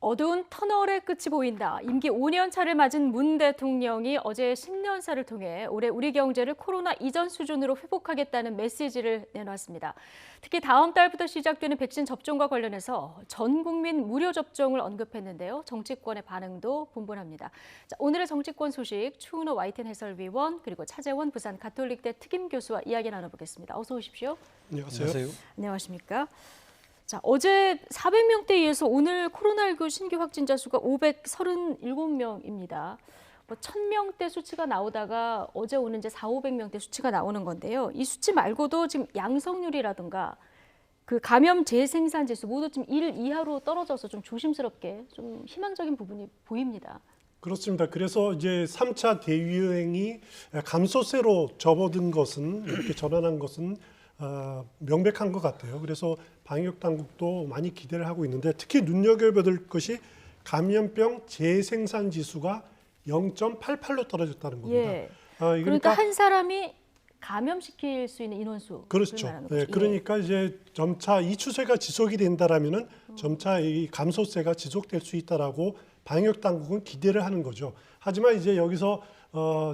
어두운 터널의 끝이 보인다. 임기 5년 차를 맞은 문 대통령이 어제 신년사를 통해 올해 우리 경제를 코로나 이전 수준으로 회복하겠다는 메시지를 내놨습니다. 특히 다음 달부터 시작되는 백신 접종과 관련해서 전 국민 무료 접종을 언급했는데요. 정치권의 반응도 분분합니다. 자, 오늘의 정치권 소식 추은호 YTN 해설위원 그리고 차재원 부산 가톨릭대 특임 교수와 이야기 나눠보겠습니다. 어서 오십시오. 안녕하세요. 안녕하십니까. 자, 어제 400명대에 이어서 오늘 코로나19 신규 확진자 수가 537명입니다. 1000명대 수치가 나오다가 어제 오는 이제 400~500명대 수치가 나오는 건데요. 이 수치 말고도 지금 양성률이라든가 그 감염 재생산 지수 모두 지금 1 이하로 떨어져서 좀 조심스럽게 좀 희망적인 부분이 보입니다. 그렇습니다. 그래서 이제 3차 대유행이 감소세로 접어든 것은 이렇게 전환한 것은 명백한 것 같아요. 그래서 방역 당국도 많이 기대를 하고 있는데 특히 눈여겨봐야 될 것이 감염병 재생산 지수가 0.88로 떨어졌다는 겁니다. 예. 그러니까 한 사람이 감염시킬 수 있는 인원수. 그렇죠. 네, 그러니까 이제 점차 이 추세가 지속이 된다라면은 점차 이 감소세가 지속될 수 있다라고 방역 당국은 기대를 하는 거죠. 하지만 이제 여기서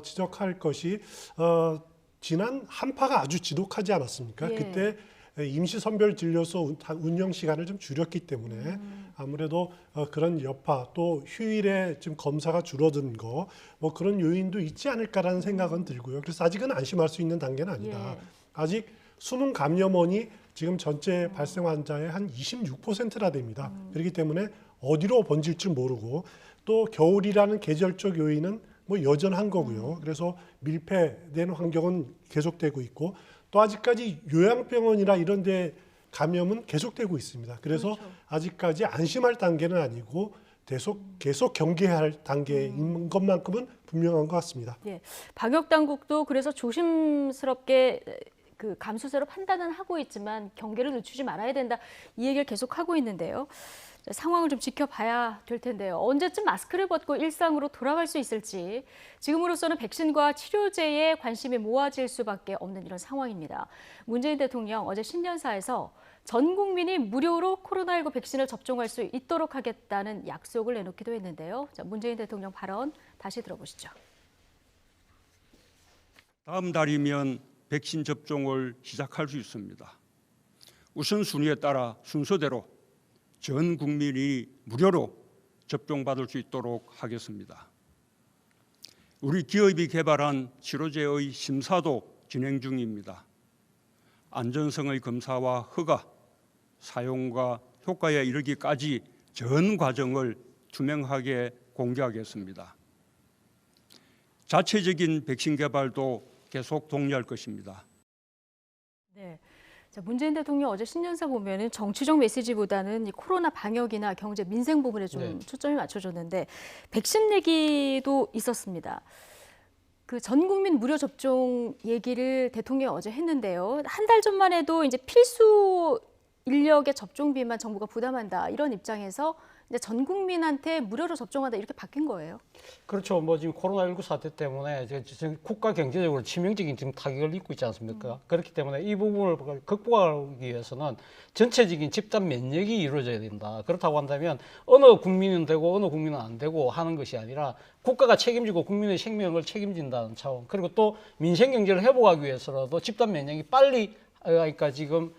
지적할 것이 지난 한파가 아주 지독하지 않았습니까? 예. 그때 임시선별진료소 운영 시간을 좀 줄였기 때문에 아무래도 그런 여파 또 휴일에 지금 검사가 줄어든 거 뭐 그런 요인도 있지 않을까라는 생각은 들고요. 그래서 아직은 안심할 수 있는 단계는 아니다. 예. 아직 숨은 감염원이 지금 전체 발생 환자의 한 26%나 됩니다. 그렇기 때문에 어디로 번질 줄 모르고 또 겨울이라는 계절적 요인은 뭐 여전한 거고요. 그래서 밀폐된 환경은 계속되고 있고 또 아직까지 요양병원이나 이런 데 감염은 계속되고 있습니다. 그래서 그렇죠. 아직까지 안심할 단계는 아니고 계속 경계할 단계인 것만큼은 분명한 것 같습니다. 예, 방역 당국도 그래서 조심스럽게 그 감소세로 판단은 하고 있지만 경계를 늦추지 말아야 된다 이 얘기를 계속 하고 있는데요. 상황을 좀 지켜봐야 될 텐데요. 언제쯤 마스크를 벗고 일상으로 돌아갈 수 있을지 지금으로서는 백신과 치료제에 관심이 모아질 수밖에 없는 이런 상황입니다. 문재인 대통령 어제 신년사에서 전 국민이 무료로 코로나19 백신을 접종할 수 있도록 하겠다는 약속을 내놓기도 했는데요. 자, 문재인 대통령 발언 다시 들어보시죠. 다음 달이면 백신 접종을 시작할 수 있습니다. 우선순위에 따라 순서대로 전 국민이 무료로 접종받을 수 있도록 하겠습니다. 우리 기업이 개발한 치료제의 심사도 진행 중입니다. 안전성의 검사와 허가, 사용과 효과에 이르기까지 전 과정을 투명하게 공개하겠습니다. 자체적인 백신 개발도 계속 독려할 것입니다. 네. 자, 문재인 대통령 어제 신년사 보면은 정치적 메시지보다는 이 코로나 방역이나 경제 민생 부분에 좀 초점이 맞춰졌는데 백신 얘기도 있었습니다. 그 전 국민 무료 접종 얘기를 대통령이 어제 했는데요. 한 달 전만 해도 이제 필수 인력의 접종비만 정부가 부담한다 이런 입장에서 이제 전 국민한테 무료로 접종한다 이렇게 바뀐 거예요. 그렇죠. 뭐 지금 코로나19 사태 때문에 지금 국가 경제적으로 치명적인 지금 타격을 입고 있지 않습니까? 그렇기 때문에 이 부분을 극복하기 위해서는 전체적인 집단 면역이 이루어져야 된다. 그렇다고 한다면 어느 국민은 되고 어느 국민은 안 되고 하는 것이 아니라 국가가 책임지고 국민의 생명을 책임진다는 차원. 그리고 또 민생 경제를 회복하기 위해서라도 집단 면역이 빨리 그러니까 지금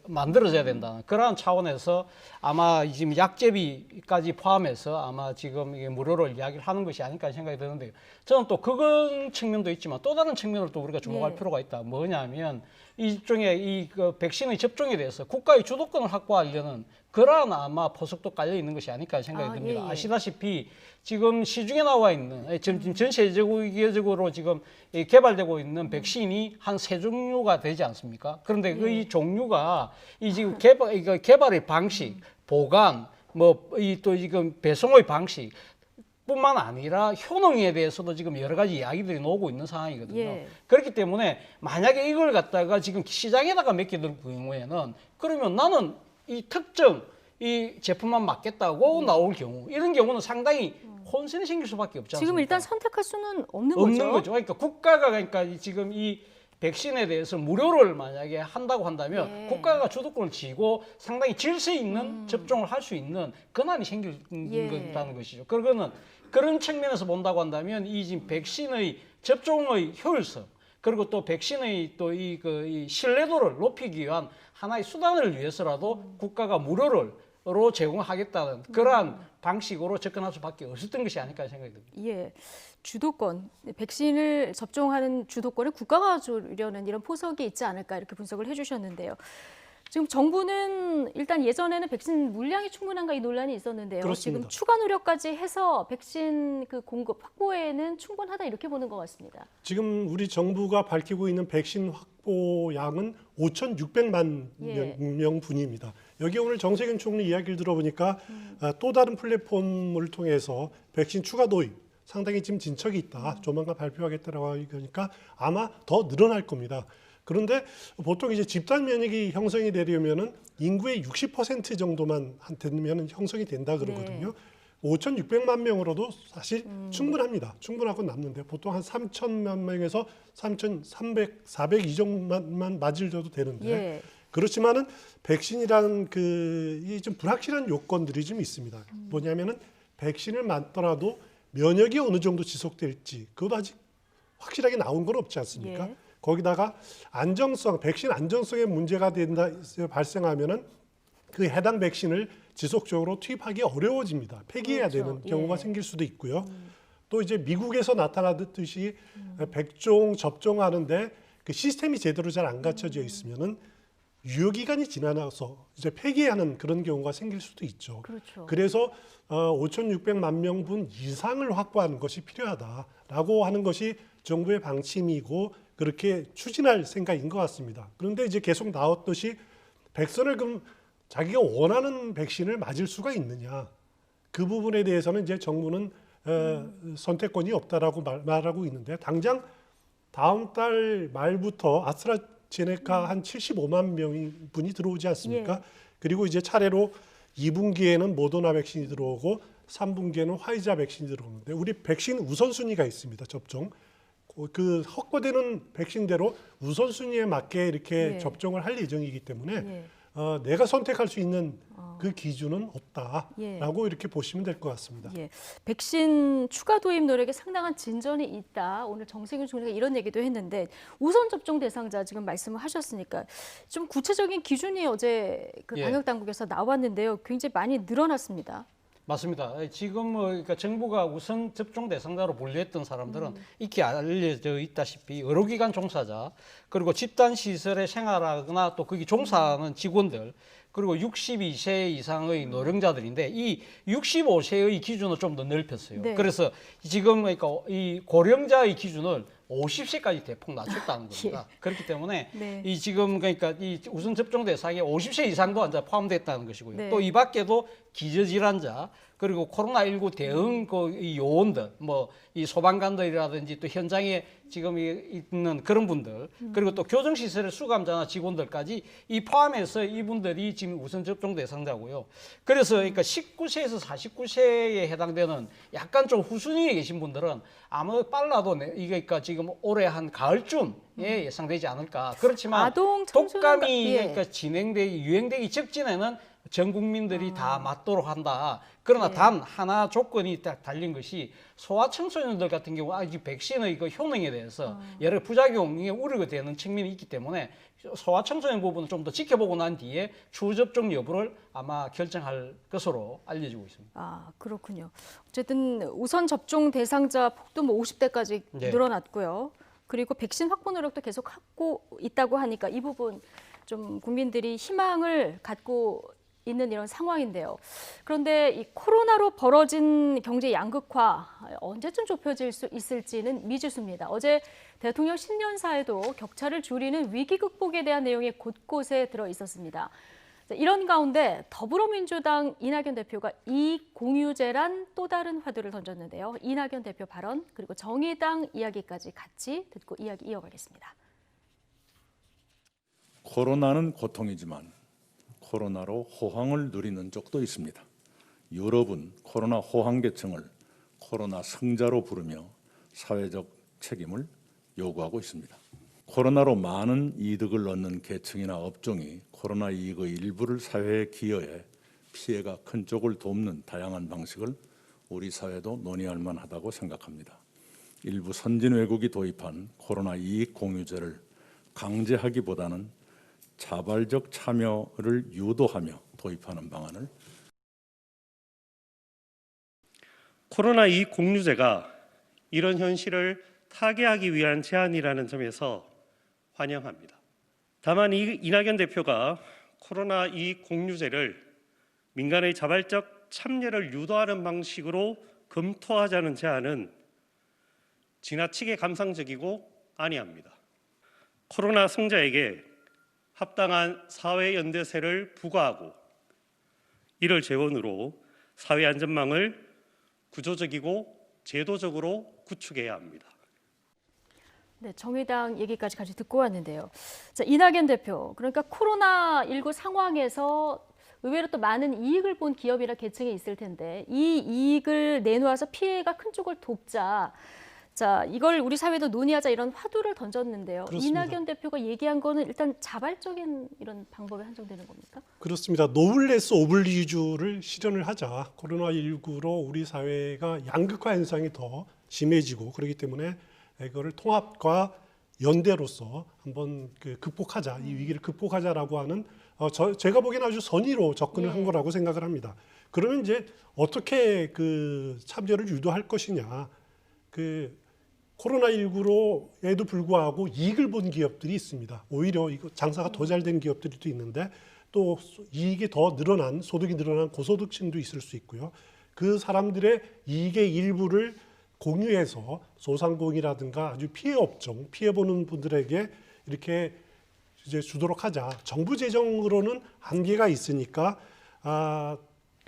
만들어져야 된다는 그러한 차원에서 아마 지금 약제비까지 포함해서 아마 지금 이게 무료로 이야기를 하는 것이 아닐까 생각이 드는데요. 저는 또 그건 측면도 있지만 또 다른 측면을 또 우리가 주목할 필요가 있다. 뭐냐면 일종의 그 백신의 접종에 대해서 국가의 주도권을 확보하려는 그러한 아마 포석도 깔려 있는 것이 아닐까 생각이 듭니다. 아시다시피 지금 시중에 나와 있는 지금 전 세계적으로 지금 개발되고 있는 백신이 한 3종류가 되지 않습니까? 그런데 이 종류가 이 지금 개발의 방식, 보관, 또 지금 배송의 방식 뿐만 아니라 효능에 대해서도 지금 여러 가지 이야기들이 나오고 있는 상황이거든요. 그렇기 때문에 만약에 이걸 갖다가 지금 시장에다가 맡기는 경우에는 그러면 나는 이 특정 이 제품만 맞겠다고 나올 경우 이런 경우는 상당히 혼선이 생길 수밖에 없지 않습니까? 지금 일단 선택할 수는 없는 거죠. 그러니까 국가가 지금 이 백신에 대해서 무료를 만약에 한다고 한다면 예. 국가가 주도권을 쥐고 상당히 질서 있는 접종을 할 수 있는 권한이 생긴다는 것이죠. 그거는 그런 측면에서 본다고 한다면 이 지금 백신의 접종의 효율성 그리고 또 백신의 또 이 신뢰도를 높이기 위한 하나의 수단을 위해서라도 국가가 무료로 제공하겠다는 그러한 방식으로 접근할 수밖에 없었던 것이 아닐까 생각이 듭니다. 예, 주도권, 백신을 접종하는 주도권을 국가가 주려는 이런 포석이 있지 않을까 이렇게 분석을 해주셨는데요. 지금 정부는 일단 예전에는 백신 물량이 충분한가 이 논란이 있었는데요. 그렇습니다. 지금 추가 노력까지 해서 백신 그 공급 확보에는 충분하다 이렇게 보는 것 같습니다. 지금 우리 정부가 밝히고 있는 백신 확보량은 5,600만 예. 명분입니다. 여기 오늘 정세균 총리 이야기를 들어보니까 또 다른 플랫폼을 통해서 백신 추가 도입 상당히 지금 진척이 있다. 조만간 발표하겠다라고 하니까 아마 더 늘어날 겁니다. 그런데 보통 이제 집단 면역이 형성이 되려면은 인구의 60% 정도만 되면 형성이 된다 그러거든요. 5,600만 명으로도 사실 충분합니다. 충분하고 남는데 보통 한 3,000만 명에서 3,300, 400 이 정도만 맞으려도 되는데 예. 그렇지만은 백신이라는 이 좀 불확실한 요건들이 좀 있습니다. 뭐냐면은 백신을 맞더라도 면역이 어느 정도 지속될지 그것도 아직 확실하게 나온 건 없지 않습니까? 예. 거기다가 안정성, 백신 안정성에 문제가 발생하면은 그 해당 백신을 지속적으로 투입하기 어려워집니다. 폐기해야 그렇죠. 되는 경우가 예. 생길 수도 있고요. 또 이제 미국에서 나타나듯이 백종 접종하는데 그 시스템이 제대로 잘 안 갖춰져 있으면은 유효 기간이 지나서 이제 폐기하는 그런 경우가 생길 수도 있죠. 그렇죠. 그래서 5,600만 명분 이상을 확보하는 것이 필요하다라고 하는 것이 정부의 방침이고 그렇게 추진할 생각인 것 같습니다. 그런데 이제 계속 나왔듯이 백선을 그럼 자기가 원하는 백신을 맞을 수가 있느냐? 그 부분에 대해서는 이제 정부는 선택권이 없다라고 말하고 있는데 당장 다음 달 말부터 아스트라제네카 한 75만 명분이 들어오지 않습니까? 예. 그리고 이제 차례로 2분기에는 모더나 백신이 들어오고 3분기에는 화이자 백신이 들어오는데 우리 백신 우선순위가 있습니다. 접종. 그 확보되는 백신대로 우선순위에 맞게 이렇게 예. 접종을 할 예정이기 때문에 예. 내가 선택할 수 있는 그 기준은 없다라고 예. 이렇게 보시면 될 것 같습니다. 예, 백신 추가 도입 노력에 상당한 진전이 있다. 오늘 정세균 총리가 이런 얘기도 했는데 우선 접종 대상자 지금 말씀을 하셨으니까 좀 구체적인 기준이 어제 그 예. 방역 당국에서 나왔는데요. 굉장히 많이 늘어났습니다. 맞습니다. 지금 그러니까 정부가 우선 접종 대상자로 분류했던 사람들은 익히 알려져 있다시피 의료기관 종사자 그리고 집단 시설에 생활하거나 또 거기 종사하는 직원들 그리고 62세 이상의 노령자들인데 이 65세의 기준을 좀 더 넓혔어요. 네. 그래서 지금 그러니까 이 고령자의 기준을 50세까지 대폭 낮췄다는 겁니다. 그렇기 때문에 네. 이 지금 그러니까 이 우선 접종 대상에 50세 이상도 이제 포함됐다는 것이고요. 네. 또 이 밖에도 기저질환자 그리고 코로나19 대응 이 요원들 뭐 이 소방관들이라든지 또 현장에 지금 있는 그런 분들 그리고 또 교정시설의 수감자나 직원들까지 이 포함해서 이분들이 지금 우선 접종 대상자고요. 그래서 그러니까 19세에서 49세에 해당되는 약간 좀 후순위에 계신 분들은 아마 빨라도 이게 그러니까 지금 올해 한 가을쯤에 예상되지 않을까. 그렇지만 아동 청소년가- 독감이 예. 그러니까 유행되기 직전에는 전 국민들이 다 맞도록 한다. 그러나 단 하나 조건이 딱 달린 것이 소아청소년들 같은 경우 아직 백신의 그 효능에 대해서 여러 부작용이 우려가 되는 측면이 있기 때문에 소아청소년 부분을 좀 더 지켜보고 난 뒤에 추후 접종 여부를 아마 결정할 것으로 알려지고 있습니다. 아, 그렇군요. 어쨌든 우선 접종 대상자 폭도 뭐 50대까지 네. 늘어났고요. 그리고 백신 확보 노력도 계속 하고 있다고 하니까 이 부분 좀 국민들이 희망을 갖고 있는 이런 상황인데요. 그런데 이 코로나로 벌어진 경제 양극화 언제쯤 좁혀질 수 있을지는 미지수입니다. 어제 대통령 신년사에도 격차를 줄이는 위기 극복에 대한 내용이 곳곳에 들어 있었습니다. 이런 가운데 더불어민주당 이낙연 대표가 이공유제란 또 다른 화두를 던졌는데요. 이낙연 대표 발언 그리고 정의당 이야기까지 같이 듣고 이야기 이어가겠습니다. 코로나는 고통이지만 코로나로 호황을 누리는 적도 있습니다. 유럽은 코로나 호황계층을 코로나 성자로 부르며 사회적 책임을 요구하고 있습니다. 코로나로 많은 이득을 얻는 계층이나 업종이 코로나 이익의 일부를 사회에 기여해 피해가 큰 쪽을 돕는 다양한 방식을 우리 사회도 논의할 만하다고 생각합니다. 일부 선진 외국이 도입한 코로나 이익 공유제를 강제하기보다는 자발적 참여를 유도하며 도입하는 방안을 코로나 이익 공유제가 이런 현실을 타개하기 위한 제안이라는 점에서 환영합니다. 다만 이낙연 대표가 코로나 이익 공유제를 민간의 자발적 참여를 유도하는 방식으로 검토하자는 제안은 지나치게 감상적이고 안이합니다. 코로나 승자에게 합당한 사회 연대세를 부과하고 이를 재원으로 사회 안전망을 구조적이고 제도적으로 구축해야 합니다. 네, 정의당 얘기까지 같이 듣고 왔는데요. 자, 이낙연 대표, 그러니까 코로나19 상황에서 의외로 또 많은 이익을 본 기업이나 계층이 있을 텐데 이 이익을 내놓아서 피해가 큰 쪽을 돕자. 자, 이걸 우리 사회도 논의하자 이런 화두를 던졌는데요. 그렇습니다. 이낙연 대표가 얘기한 거는 일단 자발적인 이런 방법에 한정되는 겁니까? 그렇습니다. 노블레스 오블리주를 실현을 하자. 코로나19로 우리 사회가 양극화 현상이 더 심해지고 그렇기 때문에 이거를 통합과 연대로서 한번 극복하자. 이 위기를 극복하자라고 하는 제가 보기에는 아주 선의로 접근을 한 거라고 생각을 합니다. 그러면 이제 어떻게 그 참여를 유도할 것이냐. 코로나19로에도 불구하고 이익을 본 기업들이 있습니다. 오히려 이거 장사가 더 잘 된 기업들도 있는데 또 이익이 더 늘어난 소득이 늘어난 고소득층도 있을 수 있고요. 그 사람들의 이익의 일부를 공유해서 소상공인이라든가 아주 피해 업종, 피해 보는 분들에게 이렇게 이제 주도록 하자. 정부 재정으로는 한계가 있으니까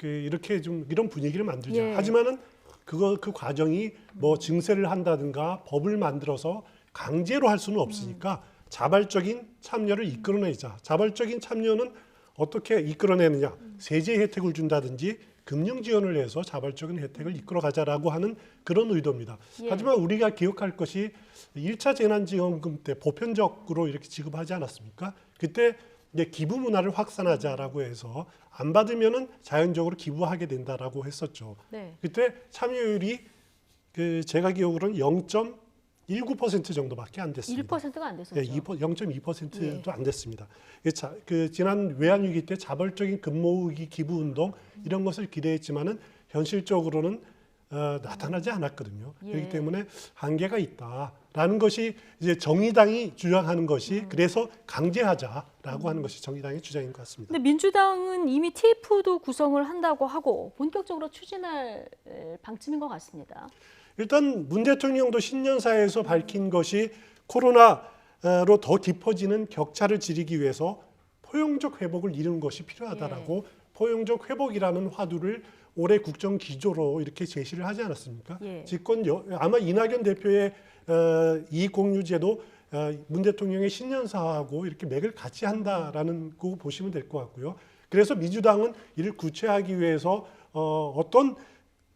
이렇게 좀 이런 분위기를 만들자. 예. 하지만은 그 과정이 뭐 증세를 한다든가 법을 만들어서 강제로 할 수는 없으니까 자발적인 참여를 이끌어내자. 자발적인 참여는 어떻게 이끌어내느냐. 세제 혜택을 준다든지 금융 지원을 해서 자발적인 혜택을 이끌어가자라고 하는 그런 의도입니다. 예. 하지만 우리가 기억할 것이 1차 재난지원금 때 보편적으로 이렇게 지급하지 않았습니까? 그때 이제 기부 문화를 확산하자라고 해서 안 받으면은 자연적으로 기부하게 된다라고 했었죠. 네. 그때 참여율이 제가 기억으로는 0.19% 정도밖에 안 됐습니다. 1%가 안 됐었죠. 네, 0.2%도 안 됐습니다. 지난 외환위기 때 자발적인 금모으기 기부 운동 이런 것을 기대했지만은 현실적으로는 나타나지 않았거든요. 예. 그렇기 때문에 한계가 있다라는 것이 이제 정의당이 주장하는 것이 그래서 강제하자라고 하는 것이 정의당의 주장인 것 같습니다. 근데 민주당은 이미 TF도 구성을 한다고 하고 본격적으로 추진할 방침인 것 같습니다. 일단 문 대통령도 신년사에서 밝힌 것이 코로나로 더 깊어지는 격차를 줄이기 위해서 포용적 회복을 이루는 것이 필요하다라고 포용적 회복이라는 화두를 올해 국정 기조로 이렇게 제시를 하지 않았습니까? 예. 아마 이낙연 대표의 이익공유제도 문 대통령의 신년사하고 이렇게 맥을 같이 한다라는 거 보시면 될 것 같고요. 그래서 민주당은 이를 구체화하기 위해서 어떤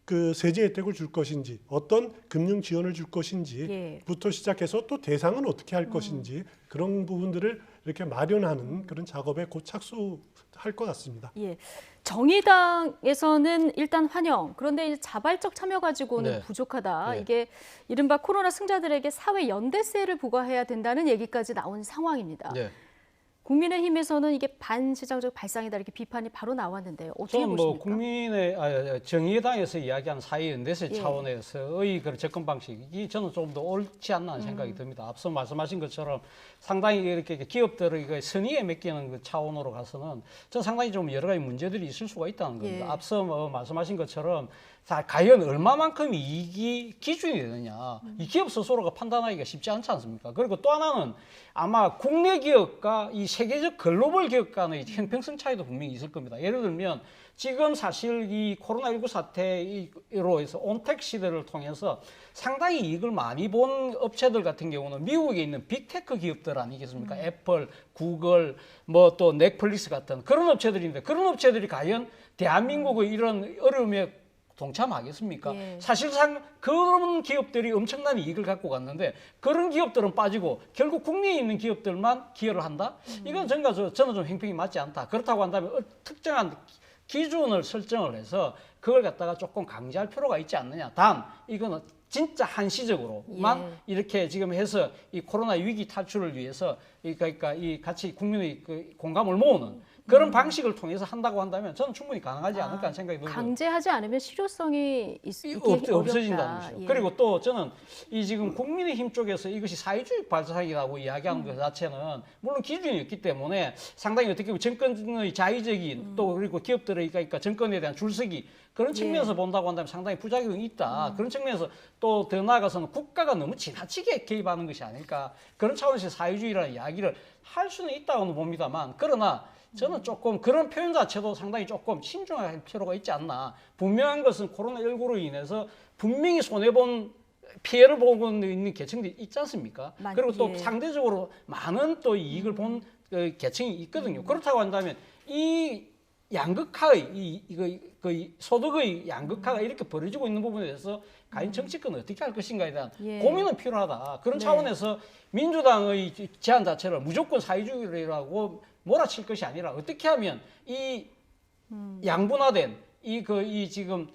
그 세제 혜택을 줄 것인지, 어떤 금융 지원을 줄 것인지부터 시작해서 또 대상은 어떻게 할 것인지 그런 부분들을 이렇게 마련하는 그런 작업에 곧 착수할 것 같습니다. 예, 정의당에서는 일단 환영. 그런데 이제 자발적 참여 가지고는 네. 부족하다. 네. 이게 이른바 코로나 승자들에게 사회 연대세를 부과해야 된다는 얘기까지 나온 상황입니다. 네. 국민의힘에서는 이게 반시장적 발상이다 이렇게 비판이 바로 나왔는데요. 어떻게 저는 보십니까? 정의당에서 이야기한 사회연대세 예. 차원에서의 그런 접근 방식이 저는 조금 더 옳지 않나 하는 생각이 듭니다. 앞서 말씀하신 것처럼 상당히 이렇게 기업들의 선의에 맡기는 그 차원으로 가서는 저는 상당히 좀 여러 가지 문제들이 있을 수가 있다는 겁니다. 예. 앞서 말씀하신 것처럼 과연 얼마만큼 이익이 기준이 되느냐. 이 기업 스스로가 판단하기가 쉽지 않지 않습니까? 그리고 또 하나는 아마 국내 기업과 이 세계적 글로벌 기업 간의 형평성 차이도 분명히 있을 겁니다. 예를 들면 지금 사실 이 코로나19 사태로 해서 온택 시대를 통해서 상당히 이익을 많이 본 업체들 같은 경우는 미국에 있는 빅테크 기업들 아니겠습니까? 애플, 구글, 뭐 또 넷플릭스 같은 그런 업체들인데 그런 업체들이 과연 대한민국의 이런 어려움에 동참하겠습니까? 예. 사실상 그런 기업들이 엄청난 이익을 갖고 갔는데 그런 기업들은 빠지고 결국 국내에 있는 기업들만 기여를 한다? 이건 저는 좀 행평이 맞지 않다. 그렇다고 한다면 특정한 기준을 설정을 해서 그걸 갖다가 조금 강제할 필요가 있지 않느냐. 단 이거는 진짜 한시적으로만 예. 이렇게 지금 해서 이 코로나 위기 탈출을 위해서 그러니까 이 같이 국민의 그 공감을 모으는 그런 방식을 통해서 한다고 한다면 저는 충분히 가능하지 않을까 하는 생각이 들어요. 강제하지 않으면 실효성이 있기 없어진다는 어렵다. 거죠. 예. 그리고 또 저는 이 지금 국민의힘 쪽에서 이것이 사회주의 발상이라고 이야기하는 것 자체는 물론 기준이 있기 때문에 상당히 어떻게 보면 정권의 자의적인 또 그리고 기업들의 그러니까 정권에 대한 줄서기 그런 측면에서 본다고 한다면 상당히 부작용이 있다. 그런 측면에서 또 더 나아가서는 국가가 너무 지나치게 개입하는 것이 아닐까. 그런 차원에서 사회주의라는 이야기를 할 수는 있다고는 봅니다만 그러나 저는 조금 그런 표현 자체도 상당히 조금 신중할 필요가 있지 않나. 분명한 것은 코로나19로 인해서 분명히 손해본 피해를 보고 있는 계층들이 있지 않습니까? 그리고 또 예. 상대적으로 많은 또 이익을 본 계층이 있거든요. 그렇다고 한다면 이 양극화의 그 소득의 양극화가 이렇게 벌어지고 있는 부분에 대해서 과연 정치권은 어떻게 할 것인가에 대한 예. 고민은 필요하다. 그런 네. 차원에서 민주당의 제안 자체를 무조건 사회주의라고 몰아칠 것이 아니라 어떻게 하면 이 양분화된 이 지금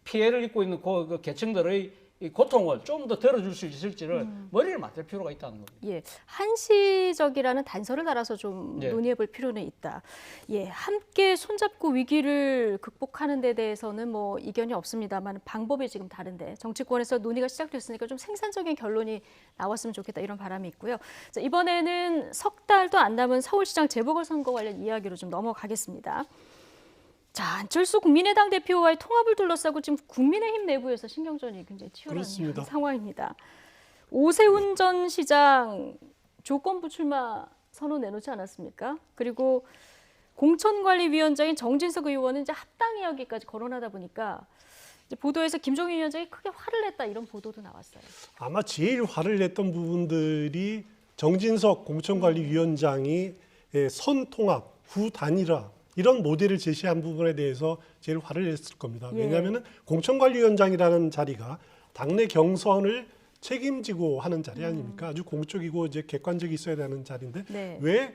피해를 입고 있는 그 계층들의 이 고통을 좀 더 덜어줄 수 있을지를 머리를 맞댈 필요가 있다는 겁니다. 예, 한시적이라는 단서를 달아서 좀 예. 논의해볼 필요는 있다. 예, 함께 손잡고 위기를 극복하는 데 대해서는 뭐 이견이 없습니다만 방법이 지금 다른데 정치권에서 논의가 시작됐으니까 좀 생산적인 결론이 나왔으면 좋겠다 이런 바람이 있고요. 자, 이번에는 석 달도 안 남은 서울시장 재보궐선거 관련 이야기로 좀 넘어가겠습니다. 자, 안철수 국민의당 대표와의 통합을 둘러싸고 지금 국민의힘 내부에서 신경전이 굉장히 치열한 그렇습니다. 상황입니다. 오세훈 전 시장 조건부 출마 선언 내놓지 않았습니까? 그리고 공천관리위원장인 정진석 의원은 이제 합당 이야기까지 거론하다 보니까 이제 보도에서 김종인 위원장이 크게 화를 냈다 이런 보도도 나왔어요. 아마 제일 화를 냈던 부분들이 정진석 공천관리위원장이 선통합, 후단일화 이런 모델을 제시한 부분에 대해서 제일 화를 냈을 겁니다. 예. 왜냐하면 공천관리위원장이라는 자리가 당내 경선을 책임지고 하는 자리 아닙니까? 아주 공적이고 이제 객관적이 있어야 되는 자리인데 네. 왜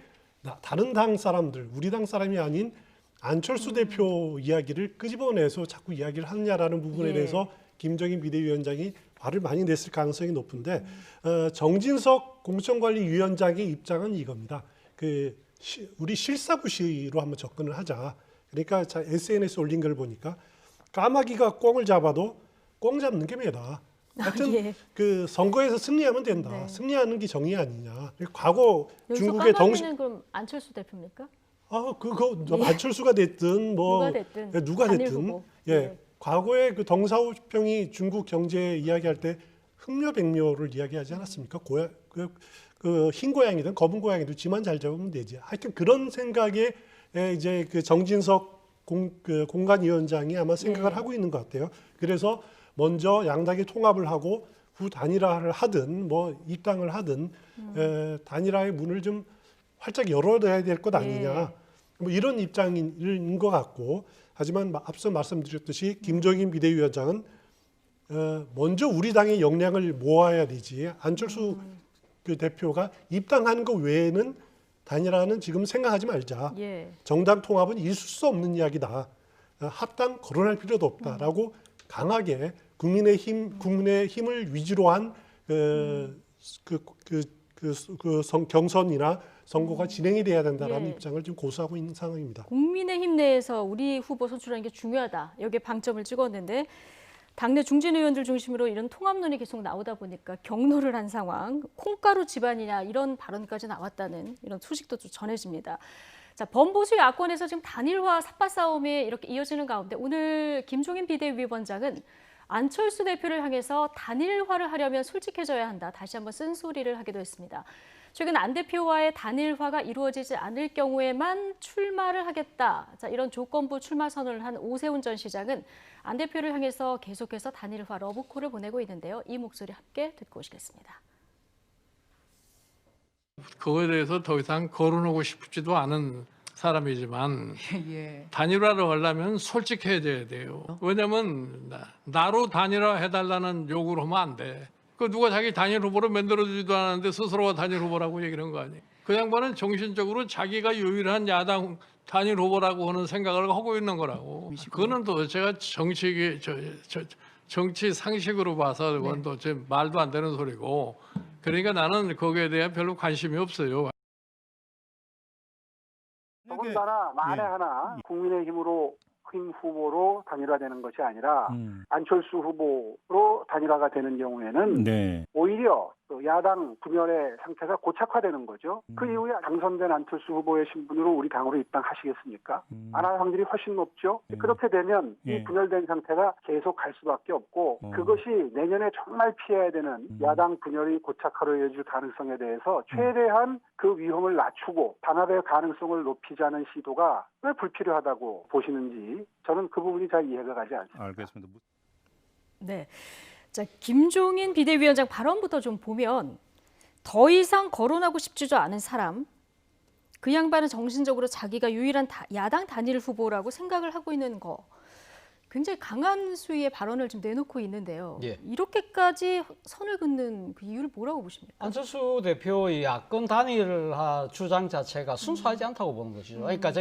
다른 당 사람들, 우리 당 사람이 아닌 안철수 대표 이야기를 끄집어내서 자꾸 이야기를 하느냐라는 부분에 예. 대해서 김정인 비대위원장이 화를 많이 냈을 가능성이 높은데 정진석 공천관리위원장의 입장은 이겁니다. 우리 실사구시로 한번 접근을 하자. 그러니까 SNS 올린 걸 보니까 까마귀가 꿩을 잡아도 꿩 잡는 게 매다. 하여튼 예. 그 선거에서 승리하면 된다. 네. 승리하는 게 정의 아니냐. 과거 여기서 중국의 까마귀는 그럼 안철수 대표입니까? 그거 안철수가 됐든 뭐 누가 단일 됐든 후보. 예. 과거에 그 덩사오병이 중국 경제 이야기할 때 흑묘백묘를 이야기하지 않았습니까? 그 흰 고양이든 검은 고양이든 쥐만 잘 잡으면 되지. 하여튼 그런 생각에 이제 그 정진석 공관위원장이 아마 생각을 네. 하고 있는 것 같아요. 그래서 먼저 양당이 통합을 하고 후 단일화를 하든 뭐 입당을 하든 단일화의 문을 좀 활짝 열어둬야 될 것 아니냐. 뭐 이런 입장인 것 같고 하지만 앞서 말씀드렸듯이 김종인 비대위원장은 먼저 우리 당의 역량을 모아야 되지. 안철수 그 대표가 입당하는 것 외에는 단일화는 지금 생각하지 말자. 예. 정당 통합은 있을 수 없는 이야기다. 합당 거론할 필요도 없다라고 강하게 국민의 힘을 위주로 한 경선이나 선거가 진행이 돼야 된다라는 예. 입장을 지금 고수하고 있는 상황입니다. 국민의힘 내에서 우리 후보 선출하는 게 중요하다. 여기에 방점을 찍었는데 당내 중진 의원들 중심으로 이런 통합론이 계속 나오다 보니까 경로를 한 상황, 콩가루 집안이냐 이런 발언까지 나왔다는 이런 소식도 좀 전해집니다. 자, 범보수 야권에서 지금 단일화 삿바 싸움이 이렇게 이어지는 가운데 오늘 김종인 비대위원장은 안철수 대표를 향해서 단일화를 하려면 솔직해져야 한다. 다시 한번 쓴소리를 하기도 했습니다. 최근 안 대표와의 단일화가 이루어지지 않을 경우에만 출마를 하겠다. 자, 이런 조건부 출마 선언을 한 오세훈 전 시장은 안 대표를 향해서 계속해서 단일화 러브콜을 보내고 있는데요. 이 목소리 함께 듣고 오시겠습니다. 그거에 대해서 더 이상 거론하고 싶지도 않은 사람이지만 예. 단일화를 하려면 솔직해져야 돼요. 왜냐면 나로 단일화 해달라는 요구를 하면 안 돼. 그 누가 자기 단일 후보를 만들어주지도 않았는데 스스로가 단일 후보라고 얘기를 한 거 아니에요. 그 양반은 정신적으로 자기가 유일한 야당 단일 후보라고 하는 생각을 하고 있는 거라고. 그거는 또 제가 정치 상식으로 봐서 그건 또 제 말도 안 되는 소리고. 그러니까 나는 거기에 대한 별로 관심이 없어요. 더군다나 만에 하나 국민의힘으로 힘 후보로 단일화되는 것이 아니라 안철수 후보로 단일화가 되는 경우에는 오히려 또 야당 분열의 상태가 고착화되는 거죠. 그 이후에 당선된 안철수 후보의 신분으로 우리 당으로 입당하시겠습니까? 안 할 확률이 훨씬 높죠. 그렇게 되면 이 분열된 상태가 계속 갈 수밖에 없고 그것이 내년에 정말 피해야 되는 야당 분열이 고착화로 이어질 가능성에 대해서 최대한 그 위험을 낮추고 단합의 가능성을 높이자는 시도가 왜 불필요하다고 보시는지 저는 그 부분이 잘 이해가 가지 않습니다. 알겠습니다. 네. 자, 김종인 비대위원장 발언부터 좀 보면 더 이상 거론하고 싶지도 않은 사람, 그 양반은 정신적으로 자기가 유일한 야당 단일 후보라고 생각을 하고 있는 거, 굉장히 강한 수위의 발언을 좀 내놓고 있는데요. 예. 이렇게까지 선을 긋는 그 이유를 뭐라고 보십니까? 안철수 대표의 야권 단일화 주장 자체가 순수하지 않다고 보는 것이죠. 그러니까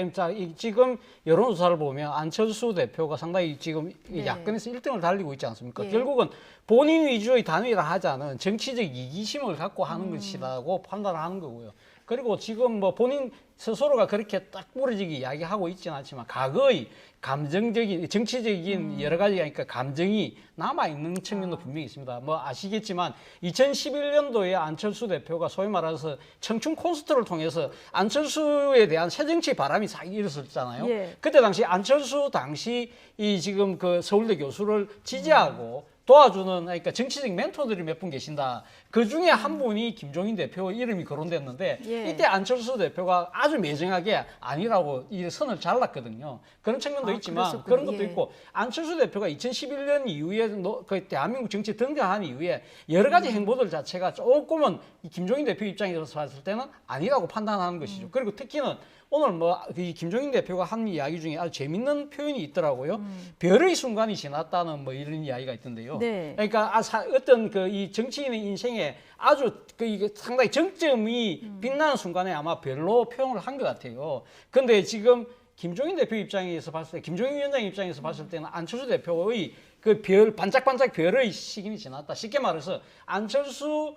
지금 여론조사를 보면 안철수 대표가 상당히 지금 네. 야권에서 1등을 달리고 있지 않습니까? 예. 결국은 본인 위주의 단일화 하자는 정치적 이기심을 갖고 하는 것이라고 판단하는 거고요. 그리고 지금 뭐 본인 스스로가 그렇게 딱 부러지게 이야기하고 있지는 않지만 과거의 감정적인 정치적인 여러 가지가 그러니까 감정이 남아 있는 측면도 분명히 있습니다. 뭐 아시겠지만 2011년도에 안철수 대표가 소위 말해서 청춘 콘서트를 통해서 안철수에 대한 새정치 바람이 싹 일었었잖아요. 예. 그때 당시 안철수 당시 이 지금 그 서울대 교수를 지지하고 도와주는 그러니까 정치적 멘토들이 몇 분 계신다. 그 중에 한 분이 김종인 대표 이름이 거론됐는데 예. 이때 안철수 대표가 아주 매정하게 아니라고 이 선을 잘랐거든요. 그런 측면도 있지만 그랬었군요. 그런 것도 예. 있고 안철수 대표가 2011년 이후에 그 대한민국 정치에 등장한 이후에 여러 가지 행보들 자체가 조금은 이 김종인 대표 입장에서 봤을 때는 아니라고 판단하는 것이죠. 그리고 특히는 오늘 뭐 이 김종인 대표가 한 이야기 중에 아주 재밌는 표현이 있더라고요. 별의 순간이 지났다는 뭐 이런 이야기가 있던데요. 네. 그러니까 어떤 그 이 정치인의 인생에 아주 그 이게 상당히 정점이 빛나는 순간에 아마 별로 표현을 한 것 같아요. 근데 지금 김종인 대표 입장에서 봤을 때, 김종인 위원장 입장에서 봤을 때는 안철수 대표의 그 별 반짝반짝 별의 시기는 지났다. 쉽게 말해서 안철수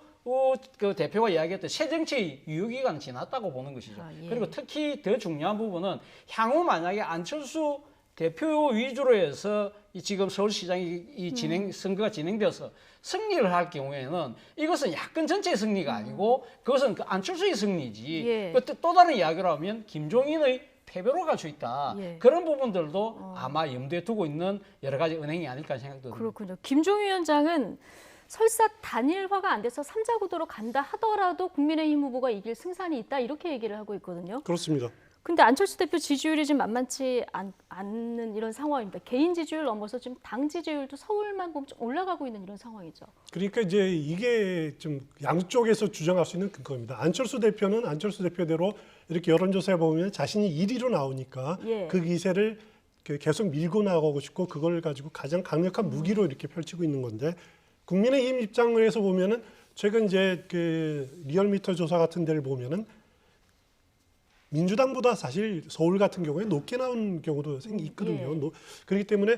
그 대표가 이야기했던 새정치 유효기간은 지났다고 보는 것이죠. 예. 그리고 특히 더 중요한 부분은 향후 만약에 안철수 대표 위주로 해서 이 지금 서울시장이 이 선거가 진행돼서 승리를 할 경우에는 이것은 야권 전체의 승리가 아니고 그것은 그 안철수의 승리지. 예. 또 다른 이야기로 하면 김종인의 패배로 갈 수 있다. 예. 그런 부분들도 아마 염두에 두고 있는 여러 가지 은행이 아닐까 생각도 듭니다. 그렇군요. 김종인 위원장은 설사 단일화가 안 돼서 3자 구도로 간다 하더라도 국민의힘 후보가 이길 승산이 있다 이렇게 얘기를 하고 있거든요. 그렇습니다. 근데 안철수 대표 지지율이 지금 만만치 않는 이런 상황입니다. 개인 지지율 넘어서 지금 당 지지율도 서울만 보면 좀 올라가고 있는 이런 상황이죠. 그러니까 이제 이게 좀 양쪽에서 주장할 수 있는 근거입니다. 안철수 대표는 안철수 대표대로 이렇게 여론조사에 보면 자신이 1위로 나오니까 예. 그 기세를 계속 밀고 나가고 싶고 그걸 가지고 가장 강력한 무기로 이렇게 펼치고 있는 건데 국민의힘 입장에서 보면은 최근 이제 그 리얼미터 조사 같은 데를 보면은 민주당보다 사실 서울 같은 경우에 높게 나온 경우도 있거든요. 예. 그렇기 때문에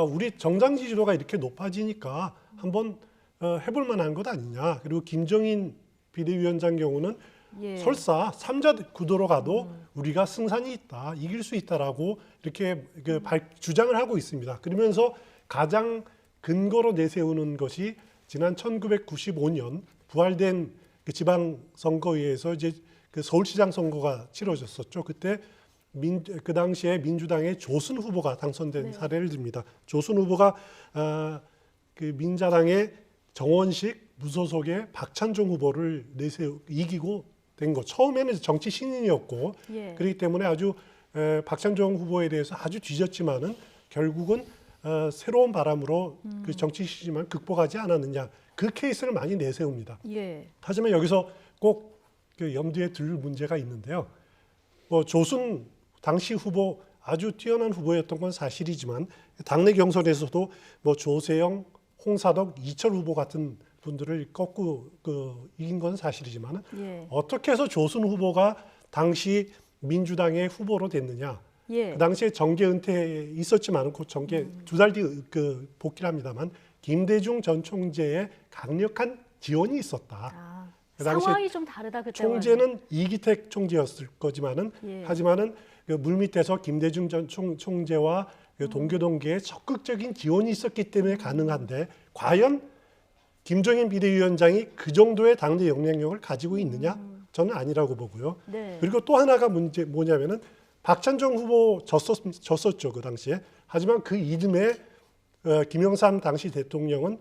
우리 정당 지지도가 이렇게 높아지니까 한번 해볼 만한 것 아니냐. 그리고 김종인 비대위원장 경우는 예. 설사 3자 구도로 가도 우리가 승산이 있다, 이길 수 있다라고 이렇게 주장을 하고 있습니다. 그러면서 가장 근거로 내세우는 것이 지난 1995년 부활된 그 지방선거위에서 이제 그 서울시장 선거가 치러졌었죠. 그때 그 당시에 민주당의 조순 후보가 당선된 사례를 듭니다. 조순 후보가 그 민자당의 정원식 무소속의 박찬종 후보를 이기고 된 거. 처음에는 정치 신인이었고 예. 그렇기 때문에 아주 박찬종 후보에 대해서 아주 뒤졌지만은 결국은 새로운 바람으로 그 정치 시지만 극복하지 않았느냐. 그 케이스를 많이 내세웁니다. 예. 하지만 여기서 꼭 그 염두에 둘 문제가 있는데요. 뭐 조순 당시 후보 아주 뛰어난 후보였던 건 사실이지만 당내 경선에서도 뭐 조세영, 홍사덕, 이철 후보 같은 분들을 꺾고 이긴 건 사실이지만 예. 어떻게 해서 조순 후보가 당시 민주당의 후보로 됐느냐? 예. 그 당시에 정계 은퇴 있었지만 그 정계 2달 뒤 복귀를 합니다만 김대중 전 총재의 강력한 지원이 있었다. 아, 그 당시에 상황이 좀 다르다 그때. 총재는 이기택 총재였을 거지만은 예. 하지만은 그 물밑에서 김대중 전 총재와 그 동교동계에 적극적인 지원이 있었기 때문에 가능한데 과연 김종인 비대위원장이 그 정도의 당내 영향력을 가지고 있느냐? 저는 아니라고 보고요. 네. 그리고 또 하나가 문제 뭐냐면은 박찬정 후보 졌었죠 그 당시에. 하지만 그 이듬해 김영삼 당시 대통령은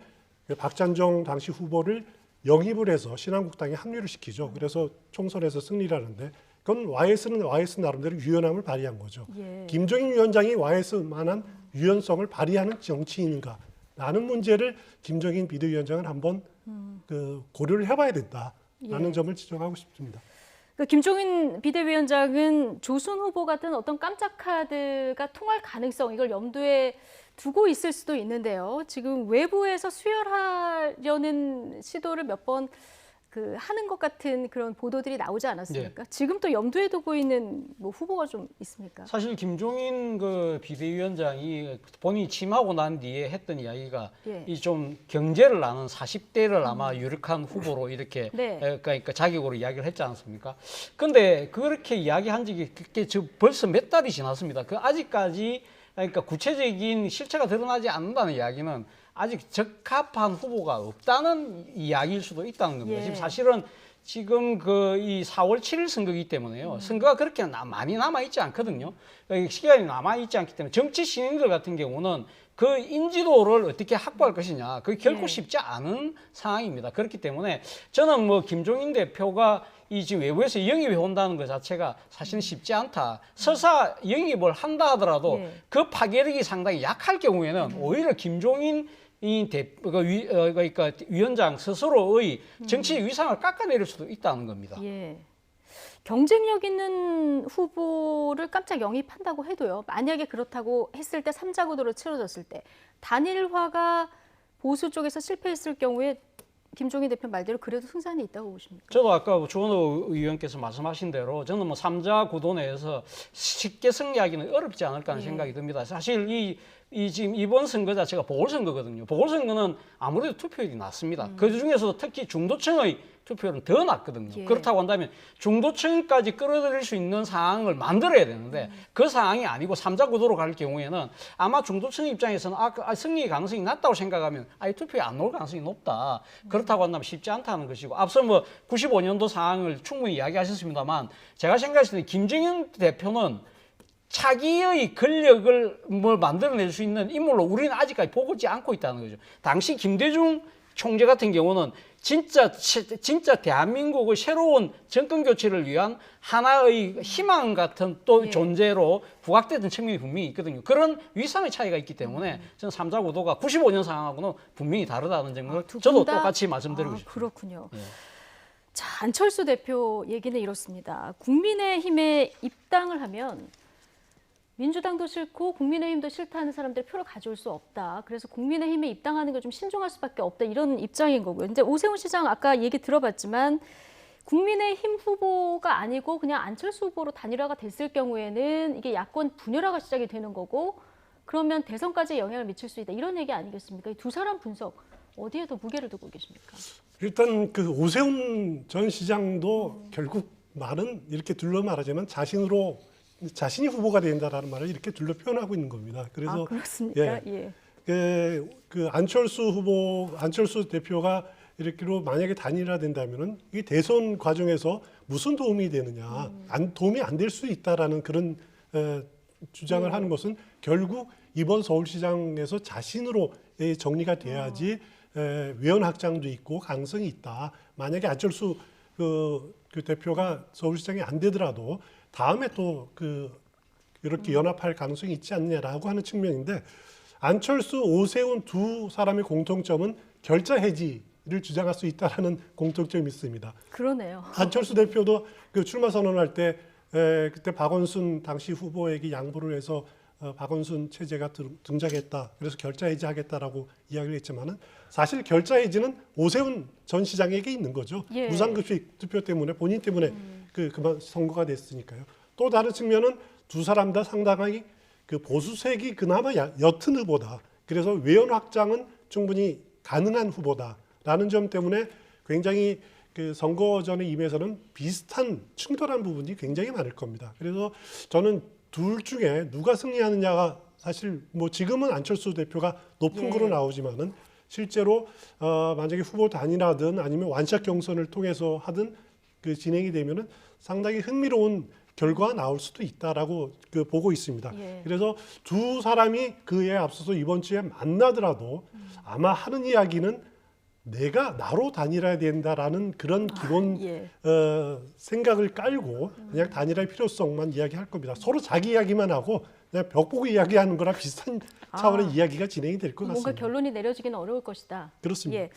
그 박찬정 당시 후보를 영입을 해서 신한국당에 합류를 시키죠. 그래서 총선에서 승리를 하는데 그건 YS는 YS 나름대로 유연함을 발휘한 거죠. 예. 김종인 위원장이 YS만한 유연성을 발휘하는 정치인인가라는 문제를 김종인 비대위원장은 한번 고려를 해봐야 된다라는 예. 점을 지적하고 싶습니다. 그 김종인 비대위원장은 조순 후보 같은 어떤 깜짝 카드가 통할 가능성 이걸 염두에 두고 있을 수도 있는데요. 지금 외부에서 수혈하려는 시도를 몇 번 하는 것 같은 그런 보도들이 나오지 않았습니까? 지금 또 염두에 두고 있는 뭐 후보가 좀 있습니까? 사실 김종인 그 비대위원장이 본인이 취임하고 난 뒤에 했던 이야기가 예. 이 좀 경제를 아는 40대를 아마 유력한 후보로 이렇게 네. 그러니까 자격으로 이야기를 했지 않습니까? 근데 그렇게 이야기한 적이 그게 지금 벌써 몇 달이 지났습니다. 그 아직까지 그러니까 구체적인 실체가 드러나지 않는다는 이야기는 아직 적합한 후보가 없다는 이야기일 수도 있다는 겁니다. 예. 지금 사실은 지금 이 4월 7일 선거이기 때문에요. 선거가 그렇게 많이 남아 있지 않거든요. 시간이 남아 있지 않기 때문에 정치 신인들 같은 경우는 그 인지도를 어떻게 확보할 것이냐, 그게 결코 예. 쉽지 않은 상황입니다. 그렇기 때문에 저는 뭐 김종인 대표가 이 지금 외부에서 영입해 온다는 것 자체가 사실은 쉽지 않다. 설사 영입을 한다 하더라도 예. 그 파괴력이 상당히 약할 경우에는 오히려 김종인 그러니까 위원장 스스로의 정치 위상을 깎아내릴 수도 있다는 겁니다. 예. 경쟁력 있는 후보를 깜짝 영입한다고 해도요. 만약에 그렇다고 했을 때 3자 구도로 치러졌을 때 단일화가 보수 쪽에서 실패했을 경우에 김종인 대표 말대로 그래도 승산이 있다고 보십니까? 저도 아까 주원호 의원께서 말씀하신 대로 저는 뭐 3자 구도 내에서 쉽게 승리하기는 어렵지 않을까 하는 생각이 듭니다. 사실 이 지금 이번 선거 자체가 보궐선거거든요. 보궐선거는 아무래도 투표율이 낮습니다. 그 중에서도 특히 중도층의 투표율은 더 낮거든요. 예. 그렇다고 한다면 중도층까지 끌어들일 수 있는 상황을 만들어야 되는데 그 상황이 아니고 3자 구도로 갈 경우에는 아마 중도층 입장에서는 승리 가능성이 낮다고 생각하면 아예 투표에 안 나올 가능성이 높다. 그렇다고 한다면 쉽지 않다는 것이고 앞서 뭐 95년도 상황을 충분히 이야기하셨습니다만 제가 생각했을 때 김정인 대표는 자기의 권력을 만들어낼 수 있는 인물로 우리는 아직까지 보지 않고 있다는 거죠. 당시 김대중 총재 같은 경우는 진짜 대한민국의 새로운 정권 교체를 위한 하나의 희망 같은 또 예. 존재로 부각되던 측면이 분명히 있거든요. 그런 위상의 차이가 있기 때문에 저는 3자 구도가 95년 상황하고는 분명히 다르다는 점을 저도 똑같이 말씀드리고 싶습니다. 그렇군요. 예. 자, 안철수 대표 얘기는 이렇습니다. 국민의힘에 입당을 하면 민주당도 싫고 국민의힘도 싫다는 사람들이 표를 가져올 수 없다. 그래서 국민의힘에 입당하는 게 좀 신중할 수밖에 없다. 이런 입장인 거고요. 이제 오세훈 시장 아까 얘기 들어봤지만 국민의힘 후보가 아니고 그냥 안철수 후보로 단일화가 됐을 경우에는 이게 야권 분열화가 시작이 되는 거고 그러면 대선까지 영향을 미칠 수 있다. 이런 얘기 아니겠습니까? 이 두 사람 분석 어디에 더 무게를 두고 계십니까? 일단 그 오세훈 전 시장도 결국 말은 이렇게 둘러 말하자면 자신이 후보가 된다라는 말을 이렇게 둘러 표현하고 있는 겁니다. 그래서 그렇습니까? 예. 그 안철수 대표가 이렇게로 만약에 단일화된다면은 이 대선 과정에서 무슨 도움이 되느냐, 도움이 안 될 수 있다라는 그런 주장을 하는 것은 결국 이번 서울시장에서 자신으로 정리가 돼야지 위원 확장도 있고 가능성이 있다. 만약에 안철수 그 대표가 서울시장이 안 되더라도 다음에 또 이렇게 연합할 가능성이 있지 않느냐라고 하는 측면인데 안철수, 오세훈 두 사람의 공통점은 결자 해지를 주장할 수 있다라는 공통점이 있습니다. 그러네요. 안철수 대표도 그 출마 선언할 때 그때 박원순 당시 후보에게 양보를 해서 박원순 체제가 등장했다. 그래서 결자 해지하겠다라고 이야기를 했지만은 사실 결자 해지는 오세훈 전 시장에게 있는 거죠. 예. 무상급식 투표 때문에 본인 때문에 그만 선거가 됐으니까요. 또 다른 측면은 두 사람 다 상당히 그 보수색이 그나마 옅은 후보다. 그래서 외연 확장은 충분히 가능한 후보다라는 점 때문에 굉장히 그 선거 전에 임해서는 비슷한 충돌한 부분이 굉장히 많을 겁니다. 그래서 저는 둘 중에 누가 승리하느냐가 사실 뭐 지금은 안철수 대표가 높은 거로 나오지만은 실제로 만약에 후보 단일화든 아니면 완샷 경선을 통해서 하든 그 진행이 되면은 상당히 흥미로운 결과가 나올 수도 있다라고 보고 있습니다. 예. 그래서 두 사람이 그에 앞서서 이번 주에 만나더라도 아마 하는 이야기는 내가 나로 단일화해야 된다라는 그런 기본 예. 생각을 깔고 그냥 단일화의 필요성만 이야기할 겁니다. 서로 자기 이야기만 하고 그냥 벽 보고 이야기하는 거랑 비슷한 차원의 이야기가 진행이 될 것 같습니다. 뭔가 결론이 내려지기는 어려울 것이다. 그렇습니다. 예.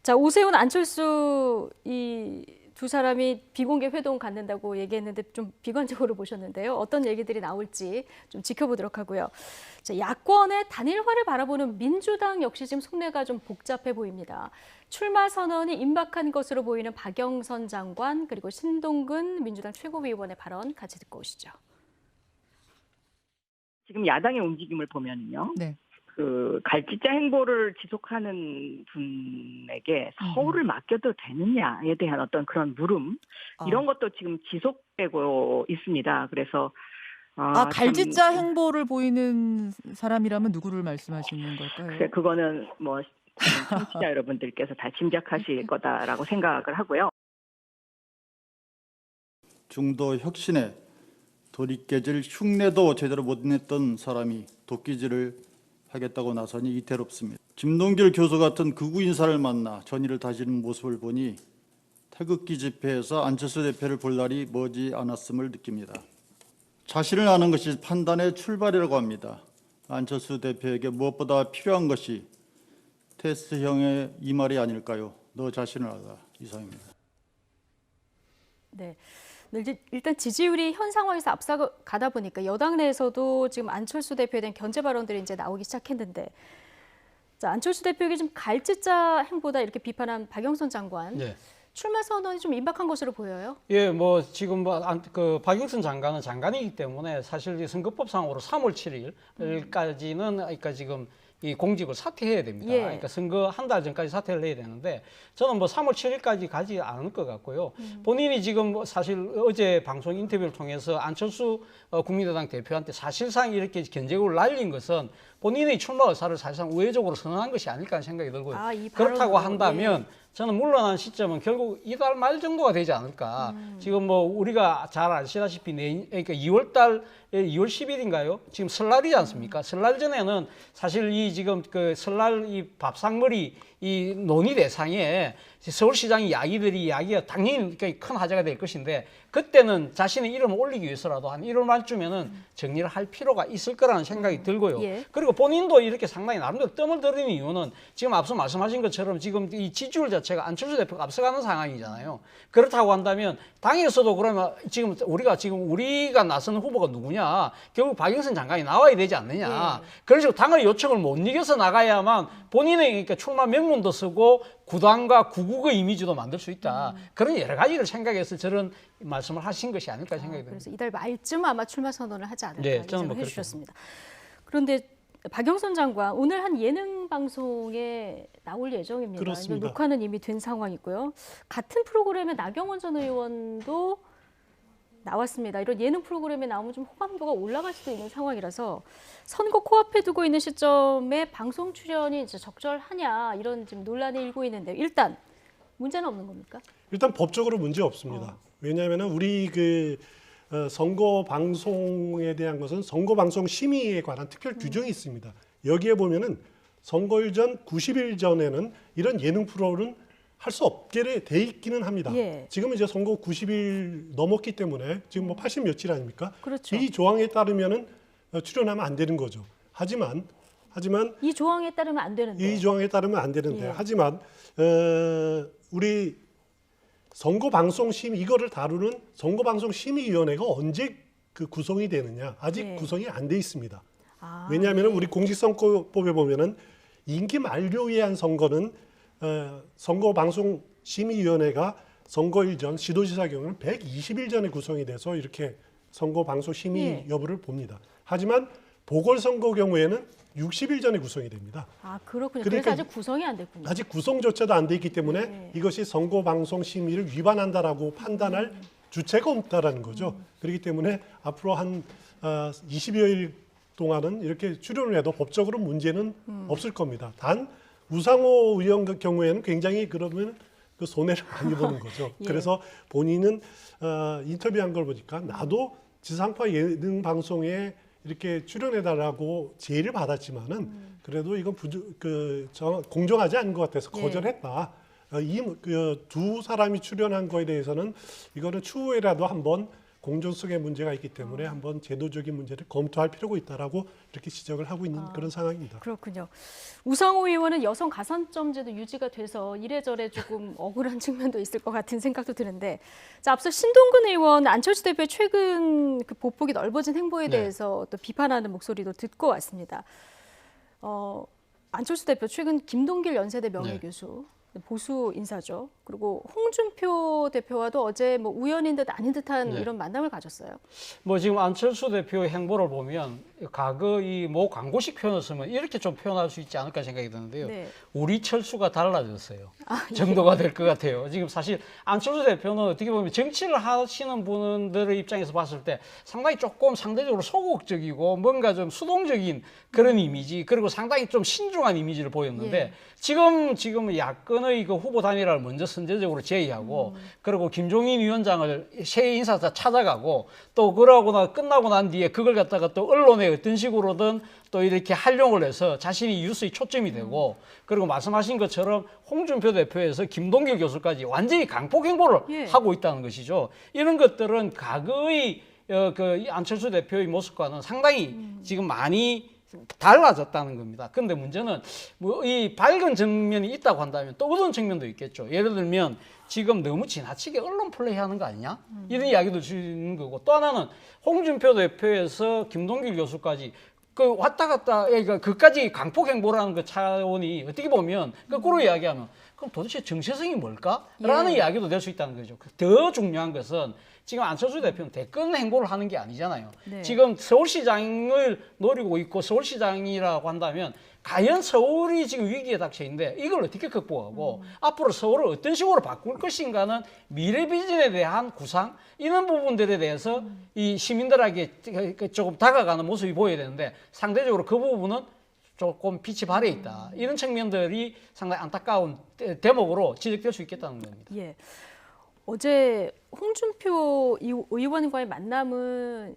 자, 오세훈, 안철수 이 두 사람이 비공개 회동 갖는다고 얘기했는데 좀 비관적으로 보셨는데요. 어떤 얘기들이 나올지 좀 지켜보도록 하고요. 자, 야권의 단일화를 바라보는 민주당 역시 지금 속내가 좀 복잡해 보입니다. 출마 선언이 임박한 것으로 보이는 박영선 장관 그리고 신동근 민주당 최고위원의 발언 같이 듣고 오시죠. 지금 야당의 움직임을 보면요. 네. 그 갈짓자 행보를 지속하는 분에게 서울을 맡겨도 되느냐에 대한 어떤 그런 물음 이런 것도 지금 지속되고 있습니다. 그래서 갈짓자 행보를 보이는 사람이라면 누구를 말씀하시는 걸까요? 글쎄, 그거는 뭐 청취자 여러분들께서 다 짐작하실 거다라고 생각을 하고요. 중도 혁신에 도리깨질 흉내도 제대로 못 냈던 사람이 도끼질을 하겠다고 나서니 이태롭습니다. 김동길 교수 같은 극우 인사를 만나 전의를 다지는 모습을 보니 태극기 집회에서 안철수 대표를 볼 날이 머지 않았음을 느낍니다. 자신을 아는 것이 판단의 출발이라고 합니다. 안철수 대표에게 무엇보다 필요한 것이 테스트형의 이 말이 아닐까요? 너 자신을 알아. 이상입니다. 네. 일단 지지율이 현 상황에서 앞서가다 보니까 여당 내에서도 지금 안철수 대표에 대한 견제 발언들이 이제 나오기 시작했는데, 자, 안철수 대표에게 좀 갈짓자 행보다 이렇게 비판한 박영선 장관 출마 선언이 좀 임박한 것으로 보여요. 예, 뭐 지금 그 박영선 장관은 장관이기 때문에 사실 선거법상으로 3월 7일까지는 그러니까 지금 이 공직을 사퇴해야 됩니다. 예. 그러니까 선거 한 달 전까지 사퇴를 해야 되는데 저는 뭐 3월 7일까지 가지 않을 것 같고요. 본인이 지금 뭐 사실 어제 방송 인터뷰를 통해서 안철수 국민의당 대표한테 사실상 이렇게 견제구를 날린 것은 본인의 출마 의사를 사실상 우회적으로 선언한 것이 아닐까 하는 생각이 들고요. 그렇다고 한다면 저는 물러난 시점은 결국 이달 말 정도가 되지 않을까. 지금 뭐 우리가 잘 아시다시피 그러니까 2월 10일인가요? 지금 설날이지 않습니까? 설날 전에는 사실 이 지금 그 설날 이 밥상머리 이 논의 대상에 서울시장이 이야기가 당연히 큰 화제가 될 것인데 그때는 자신의 이름을 올리기 위해서라도 한 1월 말쯤에는 정리를 할 필요가 있을 거라는 생각이 들고요. 그리고 본인도 이렇게 상당히 나름대로 តម្을 들이는 이유는 지금 앞서 말씀하신 것처럼 지금 이 지지율 자체가 안철수 대표가 앞서가는 상황이잖아요. 그렇다고 한다면 당에서도 그러면 지금 우리가 나서는 후보가 누구냐? 결국 박영선 장관이 나와야 되지 않느냐? 그래서 당의 요청을 못 이겨서 나가야만 본인의 그러니까 출마 명문도 쓰고 구당과 구국의 이미지도 만들 수 있다. 그런 여러 가지를 생각해서 저런 말씀을 하신 것이 아닐까 생각이 듭니다. 그래서 이달 말쯤 아마 출마 선언을 하지 않을까 저는 예상해 주셨습니다. 그런데 박영선 장관 오늘 한 예능 방송에 나올 예정입니다. 그렇습니다. 녹화는 이미 된 상황이고요. 같은 프로그램에 나경원 전 의원도 나왔습니다. 이런 예능 프로그램에 나오면 좀 호감도가 올라갈 수도 있는 상황이라서 선거 코앞에 두고 있는 시점에 방송 출연이 이제 적절하냐 이런 지금 논란이 일고 있는데 일단 문제는 없는 겁니까? 일단 법적으로 문제 없습니다. 왜냐하면 우리 선거 방송에 대한 것은 선거 방송 심의에 관한 특별 규정이 있습니다. 여기에 보면은 선거일 전 90일 전에는 이런 예능 프로는 할 수 없게 돼 있기는 합니다. 지금은 이제 선거 90일 넘었기 때문에 지금 뭐 80 며칠 아닙니까? 그렇죠. 이 조항에 따르면은 출연하면 안 되는 거죠. 하지만 이 조항에 따르면 안 되는데. 하지만 우리 선거방송심의 이거를 다루는 선거방송심의위원회가 언제 그 구성이 되느냐 아직 네. 구성이 안 돼 있습니다. 아, 왜냐하면 네. 우리 공직선거법에 보면은 임기 만료에 의한 선거는 선거방송심의위원회가 선거일 전 시도지사 경우는 120일 전에 구성이 돼서 이렇게 선거방송심의 예. 여부를 봅니다. 하지만 보궐선거 경우에는 60일 전에 구성이 됩니다. 아, 그렇군요. 그러니까 그래서 아직 구성이 안 됐군요. 아직 구성조차도 안 돼 있기 때문에 네. 이것이 선거방송심의를 위반한다라고 판단할 주체가 없다라는 거죠. 그렇기 때문에 앞으로 한 20여일 동안은 이렇게 출연을 해도 법적으로 문제는 없을 겁니다. 단 우상호 의원 경우에는 굉장히 그러면 그 손해를 많이 보는 거죠. 예. 그래서 본인은 인터뷰한 걸 보니까 나도 지상파 예능 방송에 이렇게 출연해달라고 제의를 받았지만은 그래도 이건 공정하지 않은 것 같아서 예. 거절했다. 이 두 사람이 출연한 거에 대해서는 이거는 추후에라도 한번 공정성의 문제가 있기 때문에 한번 제도적인 문제를 검토할 필요가 있다라고 이렇게 지적을 하고 있는 그런 상황입니다. 그렇군요. 우상호 의원은 여성 가산점제도 유지가 돼서 이래저래 조금 억울한 측면도 있을 것 같은 생각도 드는데, 자, 앞서 신동근 의원, 안철수 대표의 최근 그 보폭이 넓어진 행보에 네. 대해서 또 비판하는 목소리도 듣고 왔습니다. 안철수 대표 최근 김동길 연세대 명예교수 보수 인사죠. 그리고 홍준표 대표와도 어제 뭐 우연인 듯 아닌 듯한 네. 이런 만남을 가졌어요. 뭐 지금 안철수 대표의 행보를 보면 과거 이 뭐 광고식 표현을 쓰면 이렇게 좀 표현할 수 있지 않을까 생각이 드는데요. 네. 우리 철수가 달라졌어요. 아, 예. 정도가 될 것 같아요. 지금 사실 안철수 대표는 어떻게 보면 정치를 하시는 분들의 입장에서 봤을 때 상당히 조금 상대적으로 소극적이고 뭔가 좀 수동적인 그런 이미지, 그리고 상당히 좀 신중한 이미지를 보였는데 예. 지금 야권의 그 후보 단일화를 먼저 선제적으로 제의하고 그리고 김종인 위원장을 새 인사자 찾아가고 또 그러고 끝나고 난 뒤에 그걸 갖다가 또 언론에 어떤 식으로든 또 이렇게 활용을 해서 자신이 뉴스의 초점이 되고 그리고 말씀하신 것처럼 홍준표 대표에서 김동길 교수까지 완전히 강폭 행보를 예. 하고 있다는 것이죠. 이런 것들은 과거의 이 안철수 대표의 모습과는 상당히 지금 많이 달라졌다는 겁니다. 그런데 문제는 뭐 이 밝은 측면이 있다고 한다면 또 어두운 측면도 있겠죠. 예를 들면 지금 너무 지나치게 언론 플레이하는 거 아니냐? 이런 이야기도 주는 거고, 또 하나는 홍준표 대표에서 김동길 교수까지 그 왔다 갔다 그러니까 그까지 강폭 행보라는 그 차원이 어떻게 보면 거꾸로 이야기하면 그럼 도대체 정체성이 뭘까? 라는 예. 이야기도 될 수 있다는 거죠. 더 중요한 것은 지금 안철수 대표는 대권 행보를 하는 게 아니잖아요. 네. 지금 서울시장을 노리고 있고 서울시장이라고 한다면 과연 서울이 지금 위기에 닥쳐 있는데 이걸 어떻게 극복하고 앞으로 서울을 어떤 식으로 바꿀 것인가는 미래 비전에 대한 구상 이런 부분들에 대해서 이 시민들에게 조금 다가가는 모습이 보여야 되는데 상대적으로 그 부분은 조금 빛이 발해 있다. 이런 측면들이 상당히 안타까운 대목으로 지적될 수 있겠다는 겁니다. 예. 어제 홍준표 의원과의 만남은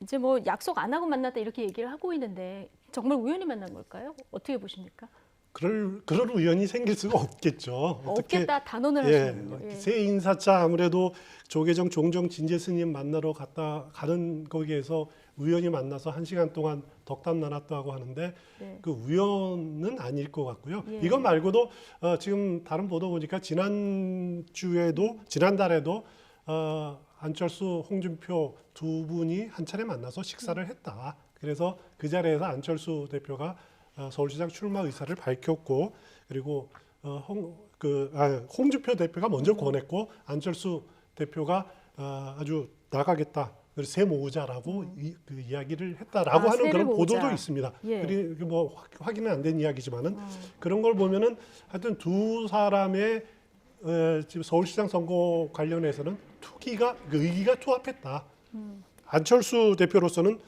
이제 뭐 약속 안 하고 만났다 이렇게 얘기를 하고 있는데 정말 우연히 만난 걸까요? 어떻게 보십니까? 그럴 우연이 생길 수가 없겠죠. 없겠다 단언을 하시는 거예요. 새 인사차 아무래도 조계정 종정 진재스님 만나러 가는 거기에서 우연히 만나서 1시간 동안 덕담 나눴다고 하는데 네. 그 우연은 아닐 것 같고요. 예. 이것 말고도 지금 다른 보도 보니까 지난달에도 안철수, 홍준표 두 분이 한 차례 만나서 식사를 했다. 그래서 그 자리에서 안철수 대표가 서울시장 출마 의사를 밝혔고, 그리고 홍준표 대표가 먼저 권했고 안철수 대표가 아주 나가겠다. 그래서 새 모으자라고 그 이야기를 했다라고 하는 그런 모으자. 보도도 있습니다. 예. 그리고 뭐 확인은 안 된 이야기지만은 그런 걸 보면은 하여튼 두 사람의 지금 서울시장 선거 관련해서는 의기가 투합했다. 안철수 대표로서는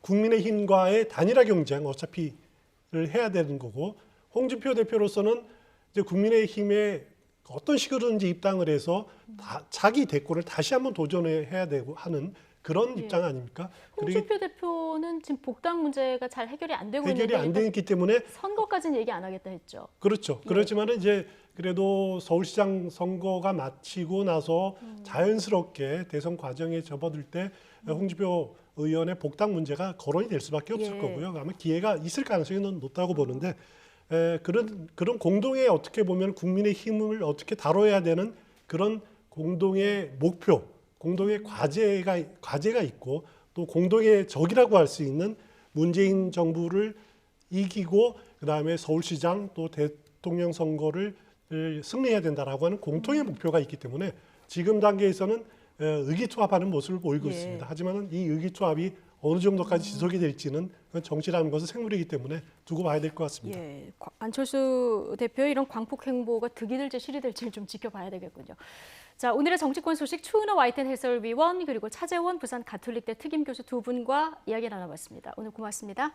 국민의힘과의 단일화 경쟁 어차피를 해야 되는 거고, 홍준표 대표로서는 이제 국민의힘에 어떤 식으로든지 입당을 해서 자기 대권을 다시 한번 도전해야 되고 하는 그런 입장 아닙니까? 홍준표 대표는 지금 복당 문제가 잘 해결이 안 되고 해결이 있는데 안 되기 때문에 선거까지는 얘기 안 하겠다 했죠. 그렇죠. 그렇지만은 이제 그래도 서울시장 선거가 마치고 나서 자연스럽게 대선 과정에 접어들 때 홍준표 의원의 복당 문제가 거론이 될 수밖에 없을 예. 거고요. 아마 기회가 있을 가능성이 높다고 보는데 그런 공동의 어떻게 보면 국민의 힘을 어떻게 다뤄야 되는 그런 공동의 목표, 공동의 과제가 있고 또 공동의 적이라고 할 수 있는 문재인 정부를 이기고 그다음에 서울시장 또 대통령 선거를 승리해야 된다라고 하는 공통의 목표가 있기 때문에 지금 단계에서는 의기투합하는 모습을 보이고 있습니다. 하지만 이 의기투합이 어느 정도까지 지속이 될지는 정치라는 것은 생물이기 때문에 두고 봐야 될 것 같습니다. 예, 안철수 대표의 이런 광폭 행보가 득이 될지 실이 될지 좀 지켜봐야 되겠군요. 자, 오늘의 정치권 소식 추은호 와이텐 해설위원 그리고 차재원 부산 가톨릭대 특임교수 두 분과 이야기 나눠봤습니다. 오늘 고맙습니다.